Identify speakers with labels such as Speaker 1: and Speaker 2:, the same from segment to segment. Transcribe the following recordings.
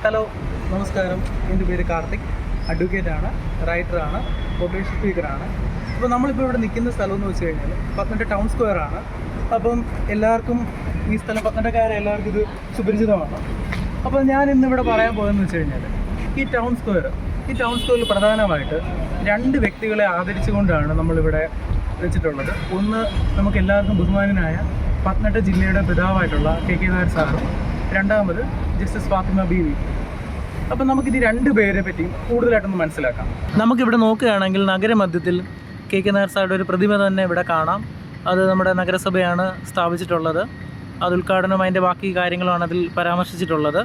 Speaker 1: Hello, നമസ്കാരം. എൻ്റെ പേര് കാർത്തിക്. അഡ്വക്കേറ്റാണ്, റൈറ്ററാണ്, മോട്ടിവേഷൻ സ്പീക്കറാണ്. അപ്പോൾ നമ്മളിപ്പോൾ ഇവിടെ നിൽക്കുന്ന സ്ഥലം എന്ന് വെച്ച് കഴിഞ്ഞാൽ പത്തനംതിട്ട ടൗൺ സ്ക്വയറാണ്. അപ്പം എല്ലാവർക്കും ഈ സ്ഥലം, പത്തനംതിട്ടക്കാരെ എല്ലാവർക്കും ഇത് സുപരിചിതമാണ്. അപ്പോൾ ഞാൻ ഇന്നിവിടെ പറയാൻ പോയെന്ന് വെച്ച് കഴിഞ്ഞാൽ ഈ ടൗൺ സ്ക്വയറിൽ പ്രധാനമായിട്ട് രണ്ട് വ്യക്തികളെ ആദരിച്ചുകൊണ്ടാണ് നമ്മളിവിടെ വെച്ചിട്ടുള്ളത്. ഒന്ന്, നമുക്ക് എല്ലാവർക്കും ബഹുമാനനായ പത്തനംതിട്ട ജില്ലയുടെ പിതാവായിട്ടുള്ള കെ നായർ സാറും, രണ്ടാമത് ജസ്റ്റിസ് ഫാത്തിമ ബീവി. അപ്പം നമുക്കിത് രണ്ട് പേരെ പറ്റി കൂടുതലായിട്ടൊന്ന് മനസ്സിലാക്കാം. നമുക്കിവിടെ നോക്കുകയാണെങ്കിൽ നഗരമധ്യത്തിൽ കെ നായർ സാറുടെ ഒരു പ്രതിമ തന്നെ ഇവിടെ കാണാം. അത് നമ്മുടെ നഗരസഭയാണ് സ്ഥാപിച്ചിട്ടുള്ളത്. അത് ഉദ്ഘാടനം, അതിൻ്റെ ബാക്കി കാര്യങ്ങളുമാണ് അതിൽ പരാമർശിച്ചിട്ടുള്ളത്.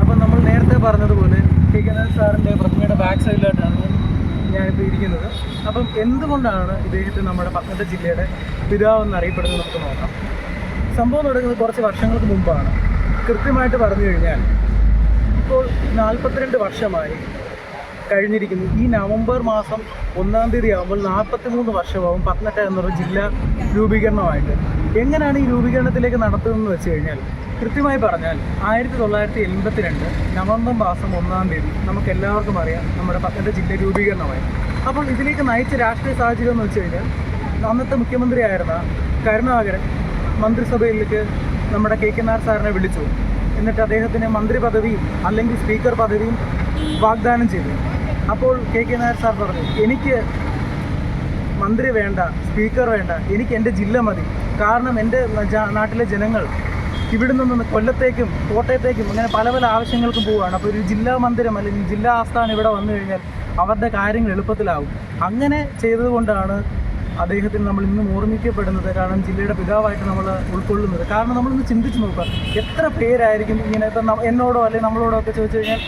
Speaker 1: അപ്പം നമ്മൾ നേരത്തെ പറഞ്ഞതുപോലെ കെ നായർ സാറിൻ്റെ പ്രതിമയുടെ ബാക്ക് സൈഡിലായിട്ടാണ് ഞാനിപ്പോൾ ഇരിക്കുന്നത്. അപ്പം എന്തുകൊണ്ടാണ് ഇദ്ദേഹത്തെ നമ്മുടെ പത്തനംതിട്ട ജില്ലയുടെ പിതാവെന്ന് അറിയപ്പെടുന്നത് നമുക്ക് നോക്കാം. സംഭവം തുടങ്ങുന്നത് കുറച്ച് വർഷങ്ങൾക്ക് മുമ്പാണ്. കൃത്യമായിട്ട് പറഞ്ഞു കഴിഞ്ഞാൽ ഇപ്പോൾ 42 വർഷമായി കഴിഞ്ഞിരിക്കുന്നു. ഈ നവംബർ മാസം 1-ാം തീയതി ആകുമ്പോൾ 43 വർഷമാവും പത്തനംതിട്ട എന്നുള്ള ജില്ല രൂപീകരണമായിട്ട്. എങ്ങനെയാണ് ഈ രൂപീകരണത്തിലേക്ക് നടത്തുന്നതെന്ന് വെച്ച് കഴിഞ്ഞാൽ, കൃത്യമായി പറഞ്ഞാൽ 1982 നവംബർ മാസം 1-ാം തീയതി നമുക്ക് എല്ലാവർക്കും അറിയാം നമ്മുടെ പത്തനംതിട്ട ജില്ല രൂപീകരണമായി. അപ്പോൾ ഇതിലേക്ക് നയിച്ച രാഷ്ട്രീയ സാഹചര്യം എന്ന് വെച്ച് കഴിഞ്ഞാൽ, അന്നത്തെ മുഖ്യമന്ത്രിയായിരുന്ന കരുണാകരൻ മന്ത്രിസഭയിലേക്ക് നമ്മുടെ കെ നായർ സാറിനെ വിളിച്ചു. എന്നിട്ട് അദ്ദേഹത്തിന് മന്ത്രി പദവിയും അല്ലെങ്കിൽ സ്പീക്കർ പദവിയും വാഗ്ദാനം ചെയ്തു. അപ്പോൾ കെ നായർ സാർ പറഞ്ഞു, എനിക്ക് മന്ത്രി വേണ്ട, സ്പീക്കർ വേണ്ട, എനിക്ക് എൻ്റെ ജില്ല മതി. കാരണം എൻ്റെ നാട്ടിലെ ജനങ്ങൾ ഇവിടെ നിന്ന് കൊല്ലത്തേക്കും കോട്ടയത്തേക്കും അങ്ങനെ പല പല ആവശ്യങ്ങൾക്കും പോവുകയാണ്. അപ്പോൾ ഒരു ജില്ലാ മന്ദിരം അല്ലെങ്കിൽ ജില്ലാ ആസ്ഥാനം ഇവിടെ വന്നു കഴിഞ്ഞാൽ അവരുടെ കാര്യങ്ങൾ എളുപ്പത്തിലാവും. അങ്ങനെ ചെയ്തതുകൊണ്ടാണ് അദ്ദേഹത്തിന് നമ്മൾ ഇന്നും ഓർമ്മിക്കപ്പെടുന്നത്. കാരണം ജില്ലയുടെ പിതാവായിട്ട് നമ്മൾ ഉൾക്കൊള്ളുന്നത്. കാരണം നമ്മളിന്ന് ചിന്തിച്ച് നോക്കുക, എത്ര പേരായിരിക്കും ഇങ്ങനെ ഇപ്പം എന്നോടോ അല്ലെങ്കിൽ നമ്മളോടോ ഒക്കെ ചോദിച്ചു കഴിഞ്ഞാൽ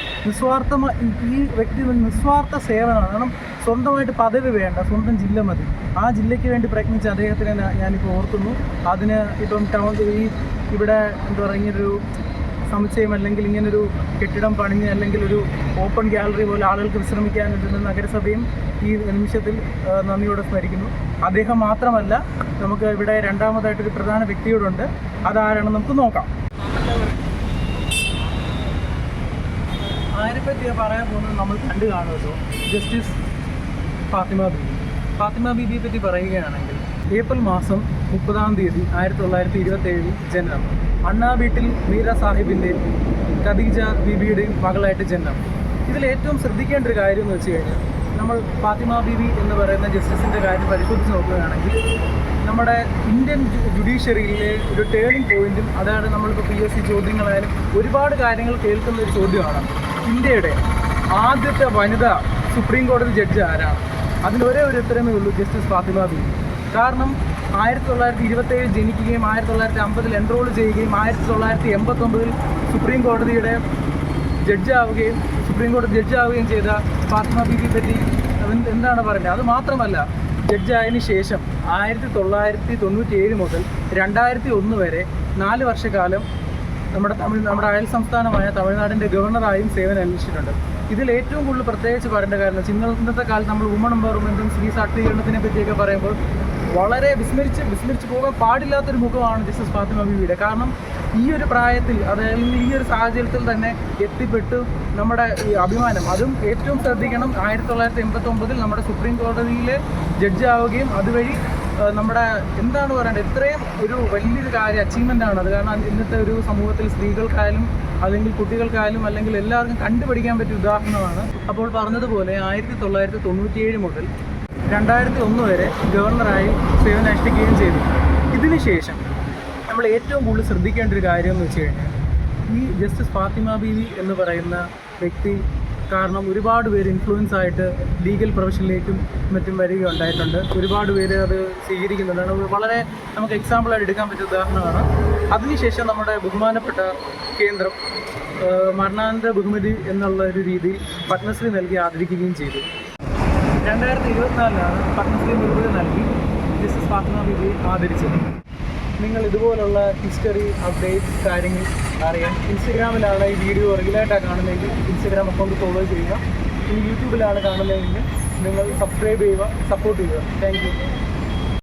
Speaker 1: ഈ വ്യക്തി നിസ്വാർത്ഥ സേവനമാണ്. കാരണം സ്വന്തമായിട്ട് പദവി വേണ്ട, സ്വന്തം ജില്ല മതി. ആ ജില്ലയ്ക്ക് വേണ്ടി പ്രയത്നിച്ച അദ്ദേഹത്തിനെ ഞാനിപ്പോൾ ഓർക്കുന്നു. അതിന് ഇപ്പം ഇവിടെ എന്താ പറയുക, ഇങ്ങനൊരു സമുച്ചയം അല്ലെങ്കിൽ ഇങ്ങനൊരു കെട്ടിടം പണിഞ്ഞ് അല്ലെങ്കിൽ ഒരു ഓപ്പൺ ഗാലറി പോലെ ആളുകൾക്ക് വിശ്രമിക്കാൻ പറ്റുന്ന നഗരസഭയും ഈ നിമിഷത്തിൽ നന്ദിയോടെ സ്മരിക്കുന്നു. അദ്ദേഹം മാത്രമല്ല, നമുക്ക് ഇവിടെ രണ്ടാമതായിട്ടൊരു പ്രധാന വ്യക്തിയോടുണ്ട്. അതാരാണെന്ന് നമുക്ക് നോക്കാം. ആരെപ്പറ്റി പറയാൻ പോകുന്നത് നമ്മൾ കണ്ടു കാണുമല്ലോ, ജസ്റ്റിസ് ഫാത്തിമ ബീവിയെ പറ്റി പറയുകയാണെങ്കിൽ, ഏപ്രിൽ മാസം 30-ാം തീയതി 1927 ജനനം. അണ്ണാ വീട്ടിൽ മീര സാഹിബിൻ്റെയും ഖദീജ ബീബിയുടെയും മകളായിട്ട് ജനനം. ഇതിലേറ്റവും ശ്രദ്ധിക്കേണ്ട ഒരു കാര്യം എന്ന് വെച്ച് കഴിഞ്ഞാൽ, നമ്മൾ ഫാത്തിമ ബീവി എന്ന് പറയുന്ന ജസ്റ്റിസിൻ്റെ കാര്യം പരിശോധിച്ച് നോക്കുകയാണെങ്കിൽ, നമ്മുടെ ഇന്ത്യൻ ജുഡീഷ്യറിയിലെ ഒരു ടേണിംഗ് പോയിന്റും അതാണ്. നമ്മളിപ്പോൾ PSC ചോദ്യങ്ങളായാലും ഒരുപാട് കാര്യങ്ങൾ കേൾക്കുന്ന ഒരു ചോദ്യമാണ്, ഇന്ത്യയുടെ ആദ്യത്തെ വനിതാ സുപ്രീം കോടതി ജഡ്ജി ആരാണ്? അതിനൊരേ ഒരു ഉത്തരമേ ഉള്ളൂ, ജസ്റ്റിസ് ഫാത്തിമ ബീവി. കാരണം 1927 ജനിക്കുകയും 1950 എൻറോൾ ചെയ്യുകയും 1989 സുപ്രീം കോടതിയുടെ ജഡ്ജാവുകയും ചെയ്ത ഫാത്തിമ ബീവിയെ പറ്റി എന്താണ് പറയുന്നത്? അത് മാത്രമല്ല, ജഡ്ജായതിനു ശേഷം 1997 മുതൽ 2001 വരെ 4 വർഷക്കാലം നമ്മുടെ അയൽ സംസ്ഥാനമായ തമിഴ്നാടിൻ്റെ ഗവർണറായും സേവനം അനുഷ്ഠിച്ചിട്ടുണ്ട്. ഇതിൽ ഏറ്റവും കൂടുതൽ പ്രത്യേകിച്ച് പറയേണ്ട കാരണം, ഇന്നത്തെ കാലത്ത് നമ്മൾ വുമൺ എംപവർമെൻറ്റും സ്ത്രീ ശാക്തീകരണത്തിനെ പറ്റിയൊക്കെ പറയുമ്പോൾ വളരെ വിസ്മരിച്ച് പോകാൻ പാടില്ലാത്തൊരു മുഖമാണ് ജസ്റ്റിസ് ഫാത്തിമ ബീവിയുടെ. കാരണം ഈ ഒരു പ്രായത്തിൽ, അതായത് ഈ ഒരു സാഹചര്യത്തിൽ തന്നെ എത്തിപ്പെട്ടു നമ്മുടെ ഈ അഭിമാനം, അതും ഏറ്റവും ശ്രദ്ധിക്കണം, 1989 നമ്മുടെ സുപ്രീം കോടതിയിലെ ജഡ്ജാവുകയും അതുവഴി നമ്മുടെ എന്താണ് പറയേണ്ടത്, ഇത്രയും ഒരു വലിയൊരു അച്ചീവ്മെൻ്റ് ആണ് അത്. കാരണം ഇന്നത്തെ ഒരു സമൂഹത്തിൽ സ്ത്രീകൾക്കായാലും അല്ലെങ്കിൽ കുട്ടികൾക്കായാലും അല്ലെങ്കിൽ എല്ലാവർക്കും കണ്ടുപിടിക്കാൻ പറ്റിയ ഉദാഹരണമാണ്. അപ്പോൾ പറഞ്ഞതുപോലെ 1997 മുതൽ 2001 വരെ ഗവർണറായി സേവനം അനുഷ്ഠിക്കുകയും ചെയ്തു. ഇതിനുശേഷം നമ്മൾ ഏറ്റവും കൂടുതൽ ശ്രദ്ധിക്കേണ്ട ഒരു കാര്യം എന്ന് വെച്ച് കഴിഞ്ഞാൽ, ഈ ജസ്റ്റിസ് ഫാത്തിമ ബീവി എന്ന് പറയുന്ന വ്യക്തി കാരണം ഒരുപാട് പേര് ഇൻഫ്ലുവൻസ് ആയിട്ട് ലീഗൽ പ്രൊഫഷനിലേക്കും മറ്റും വരികയുണ്ടായിട്ടുണ്ട്. ഒരുപാട് പേര് അത് സ്വീകരിക്കുന്നുണ്ട്. വളരെ നമുക്ക് എക്സാമ്പിളായിട്ട് എടുക്കാൻ പറ്റിയ ഉദാഹരണമാണ്. അതിനുശേഷം നമ്മുടെ ബഹുമാനപ്പെട്ട കേന്ദ്രം മരണാനന്തര ബഹുമതി എന്നുള്ള ഒരു രീതിയിൽ പത്മശ്രീ നൽകി ആദരിക്കുകയും ചെയ്തു. 2024 പത്മശ്രീ ബഹുമതി നൽകി ജസ്റ്റിസ് ഫാത്തിമ ബീവിയെ ആദരിച്ചത്. നിങ്ങൾ ഇതുപോലുള്ള ഹിസ്റ്ററി അപ്ഡേറ്റ്സ് കാര്യങ്ങൾ അറിയാൻ ഇൻസ്റ്റഗ്രാമിലാണ് ഈ വീഡിയോ റെഗുലറായിട്ടാണ് കാണുന്നതെങ്കിൽ ഇൻസ്റ്റഗ്രാം അക്കൗണ്ട് ഫോളോ ചെയ്യുക. ഇനി യൂട്യൂബിലാണ് കാണുന്നതെങ്കിൽ നിങ്ങൾ സബ്സ്ക്രൈബ് ചെയ്യുക, സപ്പോർട്ട് ചെയ്യുക. Thank you.